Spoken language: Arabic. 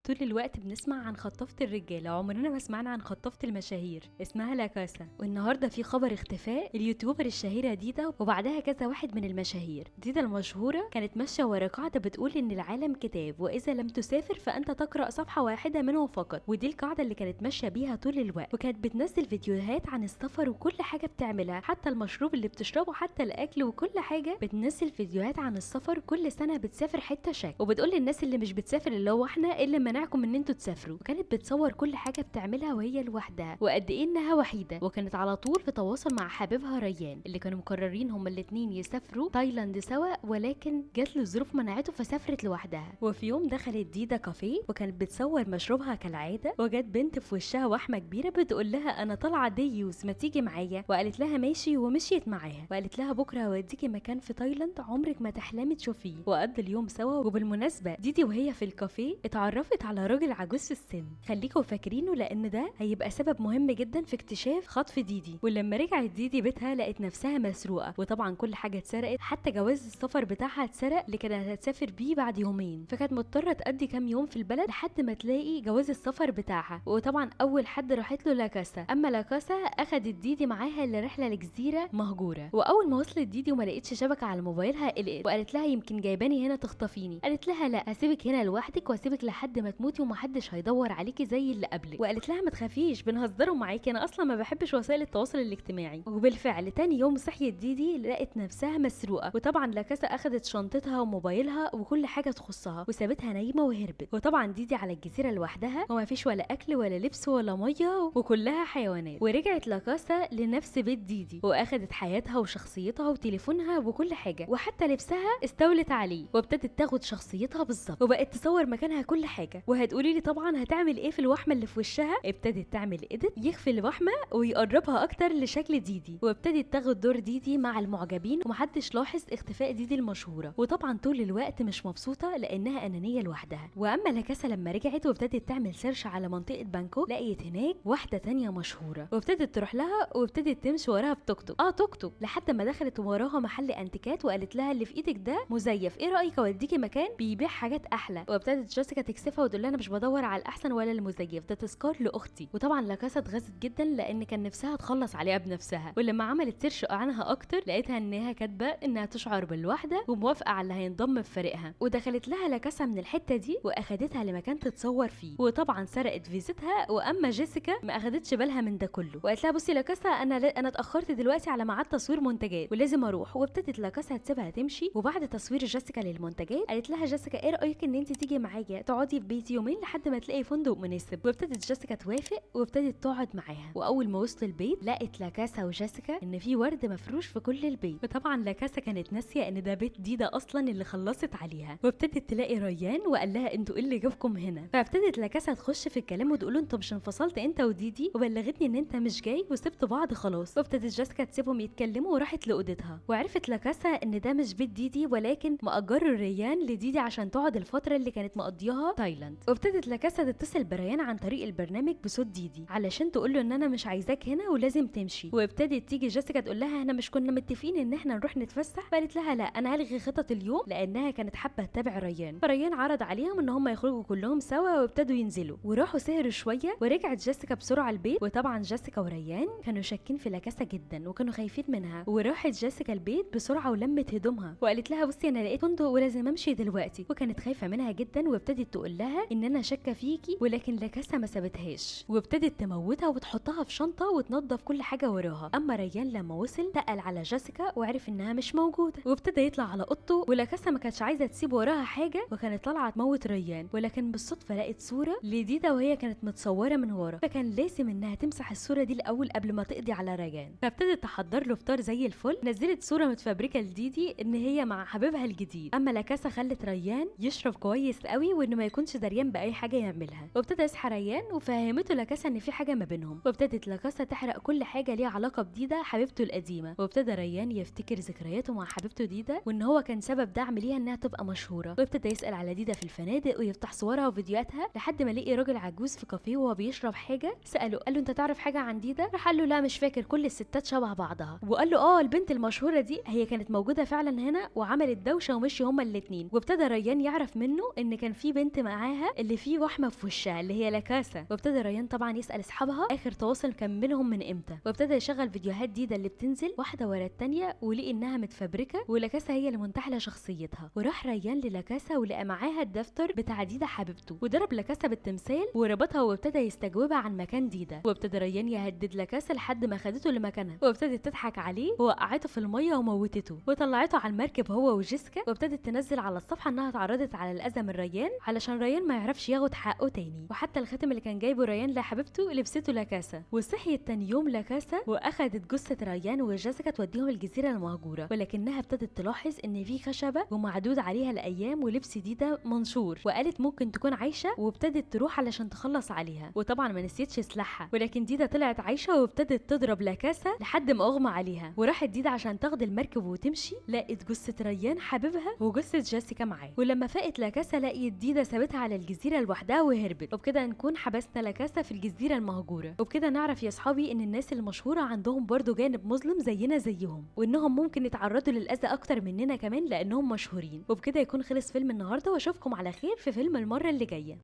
طول الوقت بنسمع عن خطافة الرجالة، عمرنا ما سمعنا عن خطافة المشاهير اسمها لاكاسا. والنهاردة في خبر اختفاء اليوتيوبر الشهيرة ديدا وبعدها كذا واحد من المشاهير. ديدا المشهورة كانت ماشية ورا قاعدة بتقول ان العالم كتاب، واذا لم تسافر فانت تقرأ صفحة واحدة منه فقط. ودي القاعدة اللي كانت ماشية بيها طول الوقت، وكانت بتنزل فيديوهات عن السفر وكل حاجة بتعملها، حتى المشروب اللي بتشربه، حتى الاكل وكل حاجة. بتنزل فيديوهات عن السفر، كل سنة بتسافر حتة شكل، وبتقول للناس اللي مش بتسافر اللي هو احنا اللي منعكم ان انتوا تسافروا. وكانت بتصور كل حاجه بتعملها وهي لوحدها، وقد ايه انها وحيده. وكانت على طول في تواصل مع حبيبها ريان، اللي كانوا مقررين هما الاتنين يسافروا تايلاند سوا، ولكن جات له ظروف منعته فسافرت لوحدها. وفي يوم دخلت ديدا كافيه وكانت بتصور مشروبها كالعاده، وجت بنت في وشها وحمه كبيره بتقول لها انا طالعه ديوز ما تيجي معايا، وقالت لها ماشي، ومشيت معاها وقالت لها بكره هوديكي مكان في تايلاند عمرك ما تحلمي تشوفيه. وقضى اليوم سوا. وبالمناسبه ديدي وهي في الكافيه اتعرفت على راجل عجوز في السن، خليكوا فاكرينه لان ده هيبقى سبب مهم جدا في اكتشاف خطف ديدي. ولما رجعت ديدي بيتها لقت نفسها مسروقه، وطبعا كل حاجه اتسرقت، حتى جواز السفر بتاعها اتسرق اللي كانت هتسافر بيه بعد يومين، فكانت مضطره تقضي كام يوم في البلد لحد ما تلاقي جواز السفر بتاعها. وطبعا اول حد راحت له لاكاسا. اما لاكاسا اخدت ديدي معاها لرحله لجزيره مهجوره. واول ما وصلت ديدي وما لقيتش شبكه على موبايلها قلقت، وقالت لها يمكن جايباني هنا تخطفيني. قالت لها لا، هسيبك هنا لوحدك واسيبك لحد ما تموتي ومحدش هيدور عليكي زي اللي قبلك. وقالت لها ما تخافيش، بنهزروا معاكي، انا اصلا ما بحبش وسائل التواصل الاجتماعي. وبالفعل تاني يوم صحيت ديدي لقت نفسها مسروقه، وطبعا لاكاسا اخدت شنطتها وموبايلها وكل حاجه تخصها وسابتها نايمه وهربت. وطبعا ديدي على الجزيره لوحدها، وما فيش ولا اكل ولا لبس ولا ميه، وكلها حيوانات. ورجعت لاكاسا لنفس بيت ديدي، واخدت حياتها وشخصيتها وتليفونها وكل حاجه، وحتى لبسها استولت عليه، وابتدت تاخد شخصيتها بالظبط، وبقت تصور مكانها كل حاجه. وهتقولي لي طبعا هتعمل ايه في الوحمه اللي في وشها؟ ابتدت تعمل ايديت يخفي الوحمه ويقربها اكتر لشكل ديدي، وابتدت تاخد دور ديدي مع المعجبين، ومحدش لاحظ اختفاء ديدي المشهوره. وطبعا طول الوقت مش مبسوطه لانها انانيه لوحدها. واما لاكاسا لما رجعت وابتدت تعمل سيرش على منطقه بانكوك، لقيت هناك واحده تانية مشهوره، وابتدت تروح لها وابتدت تمشي وراها بتوك توك لحد ما دخلت وراها محل انتيكات، وقالت لها اللي في ايدك ده مزيف، ايه رايك اوديكي مكان بيبيع حاجات احلى. وابتدت جيسيكا تكسفها وتقول لها انا مش بدور على الاحسن ولا المزيف، ده تذكار لاختي. وطبعا لاكاسا اتغاظت جدا لان كان نفسها تخلص عليها بنفسها. ولما عملت سيرش عنها اكتر لقيتها انها كاتبه انها تشعر بالوحده وموافقه على اللي هينضم في فريقها. ودخلت لها لاكاسا من الحته دي واخدتها لمكان تتصور فيه، وطبعا سرقت فيزتها. واما جيسيكا ما اخدتش بالها من ده كله، وقالت لها بصي لاكاسا انا اتاخرت دلوقتي على ميعاد تصوير منتجات ولازم اروح. وابتدت لاكاسا تسيبها تمشي. وبعد تصوير جيسيكا للمنتجات قالت لها جيسيكا ايه رايك ان انت تيجي معايا تقعدي في بيتي يومين لحد ما تلاقي فندق مناسب. وابتدت جيسيكا توافق وابتدت تقعد معاها. واول ما وصلوا البيت لقت لاكاسا وجيسيكا ان في ورد مفروش في كل البيت. وطبعا لاكاسا كانت ناسيه ان ده بيت ديدا اصلا اللي خلصت عليها. وابتدت تلاقي ريان وقال لها انتوا ايه اللي جابكم هنا. فابتدت لاكاسا تخش في الكلام وتقول له انت مش انفصلت انت وديدي وبلغتني ان انت مش جاي وسبتوا بعض خلاص. وابتدت جيسيكا تسيبهم يتكلموا وراحت لاوضتها. وعرفت لاكاسا ان ده مش بيت ديدي، ولكن مأجره ريان لديدي عشان تقعد الفتره اللي كانت مقضياها تايلاند. وابتدت لاكاسا تتصل بريان عن طريق البرنامج بصوت ديدي علشان تقول له ان انا مش عايزاك هنا ولازم تمشي. وابتدت تيجي جيسيكا تقول لها احنا مش كنا متفقين ان احنا نروح نتفسح؟ فقالت لها لا، انا هلغي خطط اليوم، لانها كانت حابه تتابع ريان. فريان عرض عليهم ان هم يخرجوا كلهم سوا، وابتدوا ينزلوا وراحوا سهروا شويه. ورجعت جيسيكا بسرعه البيت، وطبعا جيسيكا وريان كانوا شاكين في لاكاسا جدا وكانوا خايفين منها. وراحت جيسيكا البيت بسرعه ولمت هدومها وقالت لها بصي انا لقيت فندق ولازم امشي دلوقتي. وكانت خايفه منها جدا، وابتدت تقول لها ان انا شاكه فيكي، ولكن لاكاسا ما سابتهاش وابتدت تموتها وتحطها في شنطه وتنظف كل حاجه وراها. اما ريان لما وصل تقل على جيسيكا وعرف انها مش موجوده، وابتدى يطلع على اوضته. ولاكاسا ما كانتش عايزه تسيب وراها حاجه، وكانت طالعه تموت ريان، ولكن بالصدفه لقت صوره لديدا وهي كانت متصوره من ورا، فكان لازم انها تمسح الصوره دي الاول قبل ما تقضي على ريان. فابتدت تحضر له فطار زي الفل. نزلت صوره متفبركه لديدي ان هي مع حبيبها الجديد. اما لاكاسا خلت ريان يشرب كويس قوي وانه ما يكونش دريان باي حاجه يعملها. وابتدى يصحى ريان وفهمته لاكاسا ان في حاجه ما بينهم. وابتدت لاكاسا تحرق كل حاجه ليها علاقه بديدا حبيبته القديمه. وابتدى ريان يفتكر ذكرياته مع حبيبته ديدا، وان هو كان سبب دعم ليها انها تبقى مشهوره. وابتدى يسال على ديدا في الفنادق ويفتح صورها وفيديوهاتها لحد ما لقي راجل عجوز في كافيه وهو بيشرب حاجه. ساله قال له انت تعرف حاجه عن ديدا؟ راح قال له لا مش فاكر، كل الستات شبه بعضها. وقال له البنت المشهوره دي هي كانت موجوده فعلا هنا وعملت دوشه ومشي هما الاثنين. وابتدى ريان يعرف منه ان كان في بنت معاها معاها اللي فيه وحمه في وشها اللي هي لاكاسا. وابتدى ريان طبعا يسال اصحابها اخر تواصل كان بينهم من امتى، وابتدى يشغل فيديوهات ديدا اللي بتنزل واحده ورا الثانيه ولقي انها متفبركه ولاكاسا هي اللي منتحله شخصيتها. وراح ريان للاكاسا ولقى معاها الدفتر بتاع ديدا حبيبته، وضرب لاكاسا بالتمثال وربطها وابتدى يستجوبها عن مكان ديدا. وابتدى ريان يهدد لاكاسا لحد ما خدته لمكانها، وابتدت تضحك عليه ووقعته في الميه وموتته وطلعته على المركب هو وجيسكا. وابتدت تنزل على الصفحه انها اتعرضت على الاذى من ريان علشان ريان ما يعرفش ياخد حقه تاني. وحتى الخاتم اللي كان جايبه ريان لحبيبته لبسته لاكاسا. وصحيت تاني يوم لاكاسا واخدت جثه ريان وجيسكا توديهم الجزيره المهجوره، ولكنها ابتدت تلاحظ ان في خشبه ومعدود عليها الايام ولبس ديدا منشور، وقالت ممكن تكون عايشه وابتدت تروح علشان تخلص عليها. وطبعا ما نسيتش سلاحها، ولكن ديدا طلعت عايشه وابتدت تضرب لاكاسا لحد ما اغمى عليها. وراحت ديدا عشان تاخد المركب وتمشي، لقت جثه ريان حبيبها وجثه جيسيكا معاه. ولما فاقت لاكاسا لقيت ديدا سابتها على الجزيره لوحدها وهربت. وبكده نكون حبسنا لاكاسا في الجزيره المهجوره. وبكده نعرف يا اصحابي ان الناس المشهوره عندهم برضو جانب مظلم زينا زيهم، وانهم ممكن يتعرضوا للاذى اكتر مننا كمان لانهم مشهورين. وبكده يكون خلص فيلم النهارده، واشوفكم على خير في فيلم المره اللي جايه.